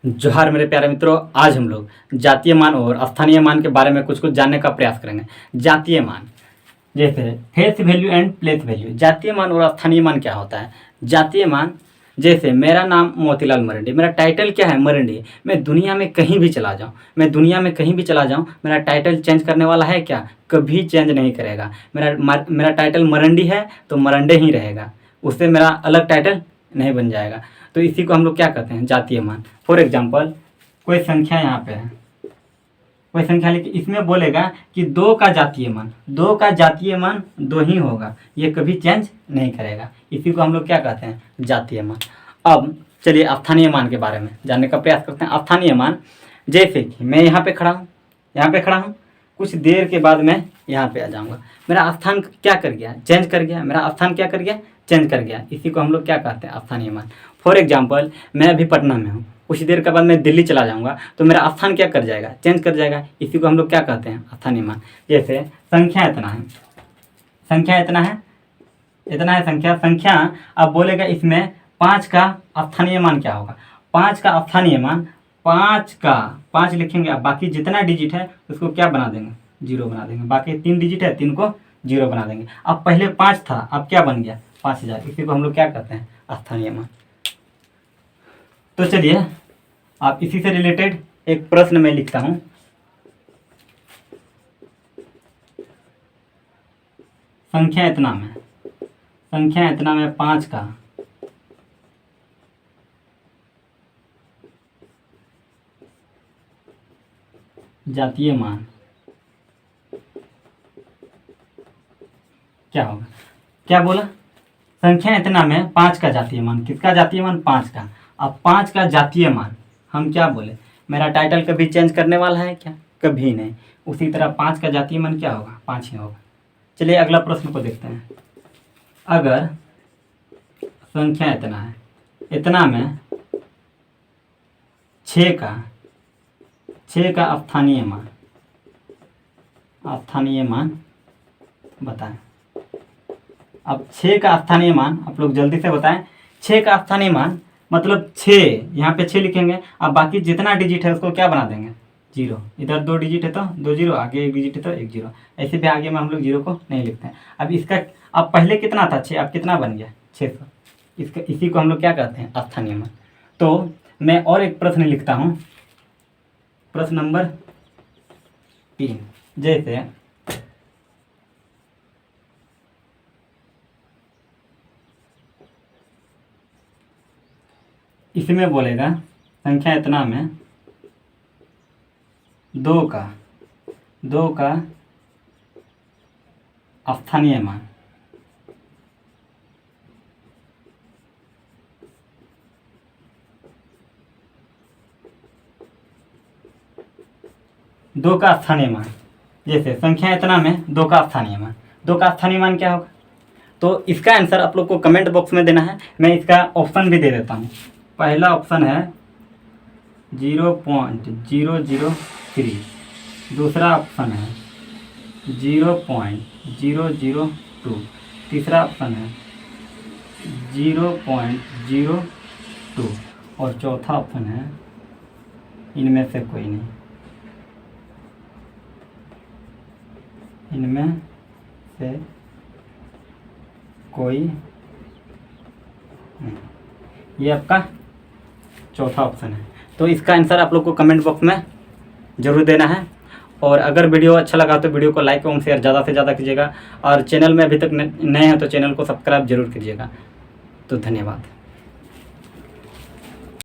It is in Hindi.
जोहार मेरे प्यारे मित्रों, आज हम लोग जातीय मान और स्थानीय मान के बारे में कुछ जानने का प्रयास करेंगे। जातीय मान जैसे face value and place value. जातीय मान और स्थानीय मान क्या होता है? जातीय मान जैसे मेरा नाम मोतीलाल मरंडी, मेरा टाइटल क्या है? मरंडी। मैं दुनिया में कहीं भी चला जाऊँ, मेरा टाइटल चेंज करने वाला है क्या? कभी चेंज नहीं करेगा। मेरा टाइटल मरंडी है तो मरंडे ही रहेगा, उससे मेरा अलग टाइटल नहीं बन जाएगा। तो इसी को हम लोग क्या कहते हैं? जातीय मान। फॉर एग्जाम्पल, कोई संख्या यहाँ पे है, कोई संख्या लिखी, इसमें बोलेगा कि 2 का जातीय मान, 2 का जातीय मान 2 ही होगा, ये कभी चेंज नहीं करेगा। इसी को हम लोग क्या कहते हैं? जातीय मान। अब चलिए स्थानीय मान के बारे में जानने का प्रयास करते हैं। स्थानीय मान जैसे कि मैं यहाँ पे खड़ा हूँ, कुछ देर के बाद मैं यहाँ पे आ जाऊँगा, मेरा स्थान क्या कर गया? चेंज कर गया। मेरा स्थान क्या कर गया? चेंज कर गया। इसी को हम लोग क्या कहते हैं? स्थानीय मान। फॉर एग्जाम्पल, मैं अभी पटना में हूँ, कुछ देर के बाद मैं दिल्ली चला जाऊँगा तो मेरा स्थान क्या कर जाएगा? चेंज कर जाएगा। इसी को हम लोग क्या कहते हैं? स्थानीय मान। जैसे संख्या इतना है, संख्या अब बोलेगा इसमें 5 का स्थानीय मान क्या होगा? 5 का स्थानीय मान 5 लिखेंगे, अब बाकी जितना डिजिट है उसको क्या बना देंगे? 0 बना देंगे। बाकी 3 डिजिट है, 3 को 0 बना देंगे। अब पहले 5 था, अब क्या बन गया? 5000। इसी को हम लोग क्या कहते हैं? स्थानीय मान। तो चलिए आप इसी से रिलेटेड एक प्रश्न में लिखता हूं। संख्या इतना में 5 का जातीय मान क्या होगा? क्या बोला? संख्या इतना में 5 का जातीय मान। किसका जातीय मान? 5 का। अब 5 का जातीय मान हम क्या बोले? मेरा टाइटल कभी चेंज करने वाला है क्या? कभी नहीं। उसी तरह 5 का जातीय मान क्या होगा? 5 ही होगा। चलिए अगला प्रश्न को देखते हैं। अगर संख्या इतना में 6 का स्थानीय मान बताएं। अब 6 का स्थानीय मान आप लोग जल्दी से बताएं। 6 का स्थानीय मान मतलब 6, यहाँ पे 6 लिखेंगे, अब बाकी जितना डिजिट है उसको क्या बना देंगे? 0। इधर 2 डिजिट है तो 2 0, आगे 1 डिजिट है तो 1 0। ऐसे भी आगे में हम लोग 0 को नहीं लिखते हैं। अब इसका अब पहले कितना था? 6, अब कितना बन गया? 600। इसी को हम लोग क्या कहते हैं? स्थानीय मान। तो मैं और एक प्रश्न लिखता हूँ, प्रश्न नंबर 3। जैसे इसमें बोलेगा संख्या इतना में 2 का स्थानीय मान। जैसे संख्या इतना में 2 का स्थानीय मान। 2 का स्थानीय मान क्या होगा? तो इसका आंसर आप लोग को कमेंट बॉक्स में देना है। मैं इसका ऑप्शन भी दे देता हूँ। पहला ऑप्शन है 0.003, दूसरा ऑप्शन है 0.002, तीसरा ऑप्शन है 0.02 और चौथा ऑप्शन है इनमें से कोई नहीं। ये आपका चौथा ऑप्शन है। तो इसका आंसर आप लोग को कमेंट बॉक्स में ज़रूर देना है। और अगर वीडियो अच्छा लगा तो वीडियो को लाइक एवं शेयर ज़्यादा से ज़्यादा कीजिएगा। और चैनल में अभी तक नए हैं तो चैनल को सब्सक्राइब जरूर कीजिएगा। तो धन्यवाद।